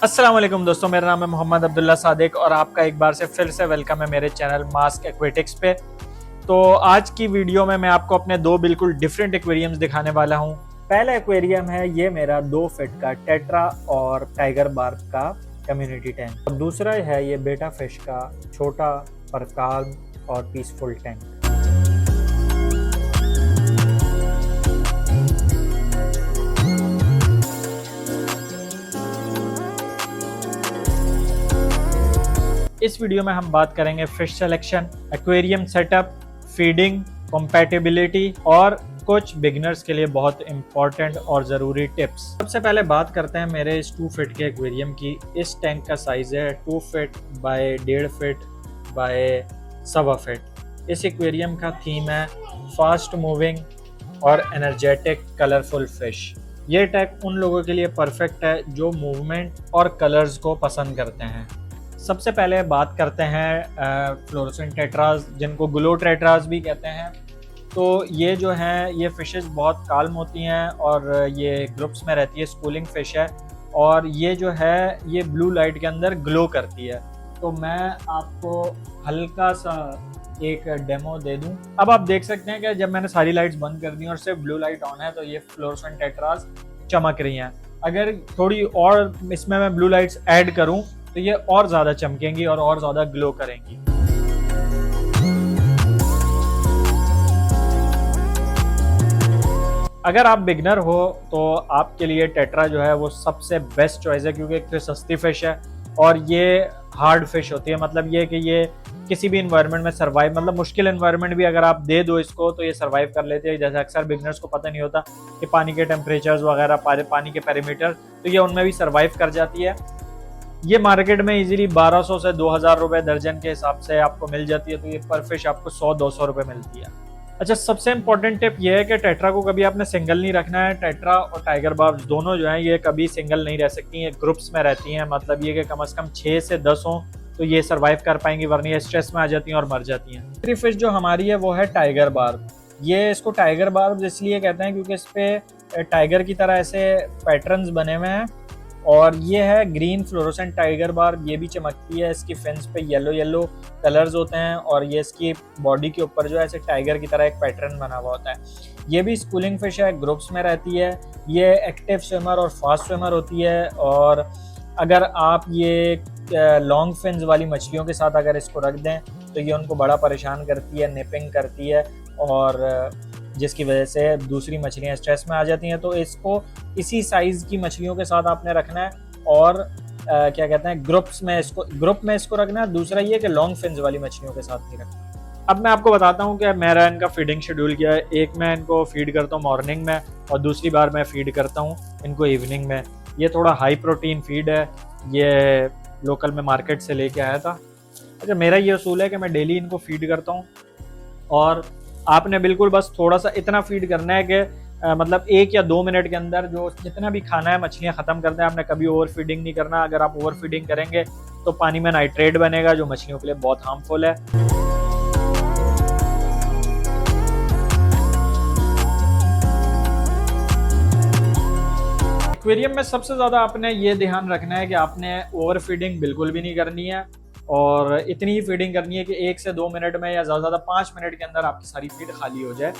अस्सलाम वालेकुम दोस्तों, मेरा नाम है मोहम्मद अब्दुल्ला सादिक और आपका एक बार से फिर से वेलकम है मेरे चैनल मास्क एक्वेटिक्स पे। तो आज की वीडियो में मैं आपको अपने दो बिल्कुल डिफरेंट एक्वेरियम्स दिखाने वाला हूँ। पहला एक्वेरियम है ये मेरा 2 फीट का टेट्रा और टाइगर बार्ब का कम्युनिटी टैंक, और दूसरा है ये बेटा फिश का छोटा पर काम और पीसफुल टैंक। इस वीडियो में हम बात करेंगे fish selection, aquarium setup, feeding, compatibility और कुछ बिगिनर्स के लिए बहुत इंपॉर्टेंट और ज़रूरी टिप्स। सबसे पहले बात करते हैं मेरे इस 2 फीट के एक्वेरियम की। इस टैंक का साइज़ है 2 feet by 1.5 feet by 1.25 feet. इस एक्वेरियम का थीम है फास्ट मूविंग और एनर्जेटिक कलरफुल फिश। ये टैंक उन लोगों के लिए परफेक्ट है जो मूवमेंट और कलर्स को पसंद करते हैं। सबसे पहले बात करते हैं फ्लोरोसेंट टेट्रास, जिनको ग्लो टेट्रास भी कहते हैं। तो ये जो हैं ये फिशेस बहुत काल्म होती हैं और ये ग्रुप्स में रहती है, स्कूलिंग फ़िश है और ये जो है ये ब्लू लाइट के अंदर ग्लो करती है। तो मैं आपको हल्का सा एक डेमो दे दूं। अब आप देख सकते हैं कि जब मैंने सारी लाइट्स बंद कर दी और सिर्फ ब्लू लाइट ऑन है तो ये फ्लोरोसेंट टेट्रास चमक रही हैं। अगर थोड़ी और इसमें मैं ब्लू लाइट्स ऐड करूं तो ये और ज़्यादा चमकेंगी और ज़्यादा ग्लो करेंगी। अगर आप बिगनर हो तो आपके लिए टेट्रा जो है वो सबसे बेस्ट चॉइस है, क्योंकि एक तो सस्ती फिश है और ये हार्ड फिश होती है। मतलब ये कि ये किसी भी इन्वायरमेंट में सर्वाइव, मतलब मुश्किल इन्वायरमेंट भी अगर आप दे दो इसको तो ये सर्वाइव कर लेते हैं। जैसे अक्सर बिगनर्स को पता नहीं होता कि पानी के टेम्परेचर्स वगैरह, पानी के पैरामीटर, तो ये उनमें भी सर्वाइव कर जाती है। ये मार्केट में इजीली 1200 से 2000 रुपए दर्जन के हिसाब से आपको मिल जाती है। तो ये पर फिश आपको 100-200 रुपए मिलती है। अच्छा, सबसे इंपॉर्टेंट टिप ये है कि टेट्रा को कभी आपने सिंगल नहीं रखना है। टेट्रा और टाइगर बार्ब्स दोनों जो हैं ये कभी सिंगल नहीं रह सकती हैं, ग्रुप्स में रहती हैं। मतलब ये कि कम से कम 6 से 10 हों तो ये सर्वाइव कर पाएंगी, वरना ये स्ट्रेस में आ जाती हैं और मर जाती हैं। दूसरी फिश जो हमारी है वो है टाइगर बार्ब। ये इसको टाइगर बार्ब इसलिए कहते हैं क्योंकि इस पे टाइगर की तरह ऐसे पैटर्न्स बने हुए हैं और ये है ग्रीन फ्लोरोसेंट टाइगर बार्ब। ये भी चमकती है, इसकी फिन्स पे येलो येलो कलर्स होते हैं और ये इसकी बॉडी के ऊपर जो है ऐसे टाइगर की तरह एक पैटर्न बना हुआ होता है। ये भी स्कूलिंग फिश है, ग्रुप्स में रहती है। ये एक्टिव स्विमर और फास्ट स्विमर होती है और अगर आप ये लॉन्ग फिन्स वाली मछलियों के साथ अगर इसको रख दें तो ये उनको बड़ा परेशान करती है, निपिंग करती है और जिसकी वजह से दूसरी मछलियाँ स्ट्रेस में आ जाती हैं। तो इसको इसी साइज़ की मछलियों के साथ आपने रखना है और क्या कहते हैं ग्रुप में इसको रखना है। दूसरा ये कि लॉन्ग फिन्स वाली मछलियों के साथ नहीं रखना। अब मैं आपको बताता हूँ कि मेरा इनका फीडिंग शेड्यूल क्या है। एक मैं इनको फीड करता हूँ मॉर्निंग में और दूसरी बार मैं फीड करता हूँ इनको इवनिंग में। ये थोड़ा हाई प्रोटीन फीड है, ये लोकल में मार्केट से लेके आया था। अच्छा, मेरा ये असूल है कि मैं डेली इनको फीड करता हूँ और आपने बिल्कुल बस थोड़ा सा इतना फीड करना है कि मतलब 1 या 2 मिनट के अंदर जो जितना भी खाना है मछलियाँ ख़त्म करते हैं। आपने कभी ओवर फीडिंग नहीं करना। अगर आप ओवर फीडिंग करेंगे तो पानी में नाइट्रेट बनेगा जो मछलियों के लिए बहुत हार्मफुल है। एक्वेरियम में सबसे ज़्यादा आपने ये ध्यान रखना है कि आपने ओवर फीडिंग बिल्कुल भी नहीं करनी है और इतनी ही फीडिंग करनी है कि 1 से 2 मिनट में या ज़्यादा 5 मिनट के अंदर आपकी सारी फीड खाली हो जाए,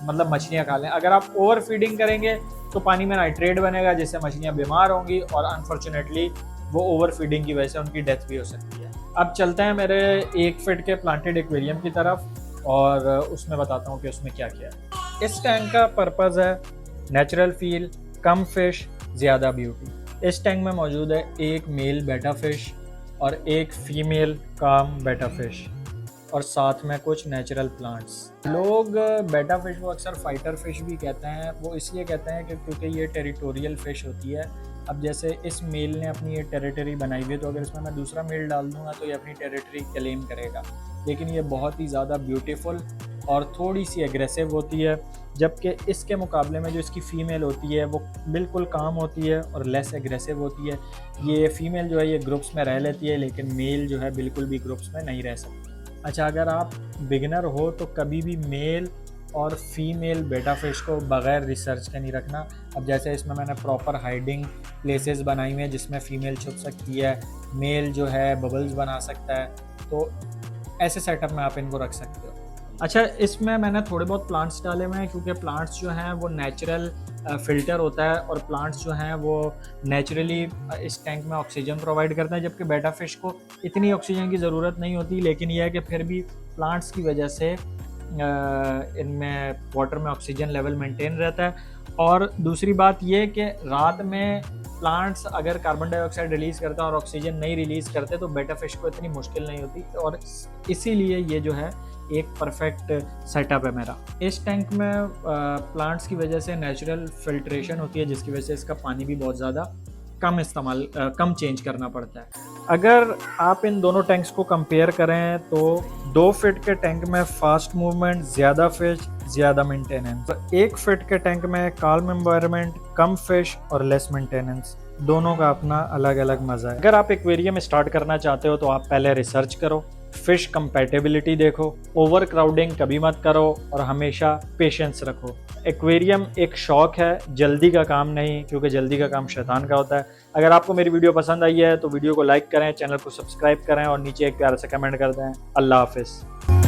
मतलब मछलियाँ खा लें। अगर आप ओवर फीडिंग करेंगे तो पानी में नाइट्रेट बनेगा जिससे मछलियाँ बीमार होंगी और अनफॉर्चुनेटली वो ओवर फीडिंग की वजह से उनकी डेथ भी हो सकती है। अब चलते हैं मेरे 1 फीट के प्लांटेड एक्वेरियम की तरफ और उसमें बताता हूँ कि उसमें क्या क्या है। इस टैंक का पर्पज़ है नेचुरल फील, कम फिश, ज़्यादा ब्यूटी। इस टैंक में मौजूद है एक मेल बेटा फिश और एक फीमेल काम बेटा फिश और साथ में कुछ नेचुरल प्लांट्स। लोग बेटा फिश को अक्सर फाइटर फिश भी कहते हैं। वो इसलिए कहते हैं कि क्योंकि ये टेरिटोरियल फिश होती है। अब जैसे इस मेल ने अपनी ये टेरिटरी बनाई हुई है तो अगर इसमें मैं दूसरा मेल डाल दूंगा तो ये अपनी टेरिटरी क्लेम करेगा। लेकिन ये बहुत ही ज़्यादा ब्यूटीफुल और थोड़ी सी एग्रेसिव होती है, जबकि इसके मुकाबले में जो इसकी फ़ीमेल होती है वो बिल्कुल काम होती है और लेस एग्रेसिव होती है। ये फ़ीमेल जो है ये ग्रुप्स में रह लेती है लेकिन मेल जो है बिल्कुल भी ग्रुप्स में नहीं रह सकती। अच्छा, अगर आप बिगिनर हो तो कभी भी मेल और फीमेल बेटा फिश को बगैर रिसर्च के नहीं रखना। अब जैसे इसमें मैंने प्रॉपर हाइडिंग प्लेसेस बनाई हुई हैं जिसमें फ़ीमेल छुप सकती है, मेल जो है बबल्स बना सकता है, तो ऐसे सेटअप में आप इनको रख सकते हो। अच्छा, इसमें मैंने थोड़े बहुत प्लांट्स डाले हुए हैं क्योंकि प्लांट्स जो हैं वो नेचुरल फ़िल्टर होता है और प्लांट्स जो हैं वो नेचुरली इस टैंक में ऑक्सीजन प्रोवाइड करते हैं, जबकि बेटा फ़िश को इतनी ऑक्सीजन की ज़रूरत नहीं होती, लेकिन यह है कि फिर भी प्लांट्स की वजह से इनमें वाटर में ऑक्सीजन लेवल मेंटेन रहता है। और दूसरी बात ये कि रात में प्लांट्स अगर कार्बन डाइऑक्साइड रिलीज़ करते हैं और ऑक्सीजन नहीं रिलीज़ करते तो बेटा फिश को इतनी मुश्किल नहीं होती, और इसीलिए ये जो है एक परफेक्ट सेटअप है मेरा। इस टैंक में प्लांट्स की वजह से नेचुरल फिल्ट्रेशन होती है जिसकी वजह से इसका पानी भी बहुत ज़्यादा कम चेंज करना पड़ता है। अगर आप इन दोनों टैंक्स को कंपेयर करें तो 2 फीट के टैंक में फास्ट मूवमेंट, ज़्यादा फिश, ज़्यादा मेंटेनेंस। 1 फीट के टैंक में काल्म एनवायरनमेंट, कम फिश और लेस मेंटेनेंस। दोनों का अपना अलग अलग मज़ा है। अगर आप एक्वेरियम स्टार्ट करना चाहते हो तो आप पहले रिसर्च करो, फिश कंपैटिबिलिटी देखो, ओवर क्राउडिंग कभी मत करो और हमेशा पेशेंस रखो। एक्वेरियम एक शौक है, जल्दी का काम नहीं, क्योंकि जल्दी का काम शैतान का होता है। अगर आपको मेरी वीडियो पसंद आई है तो वीडियो को लाइक करें, चैनल को सब्सक्राइब करें और नीचे एक प्यारा सा कमेंट कर दें। अल्लाह हाफिज़।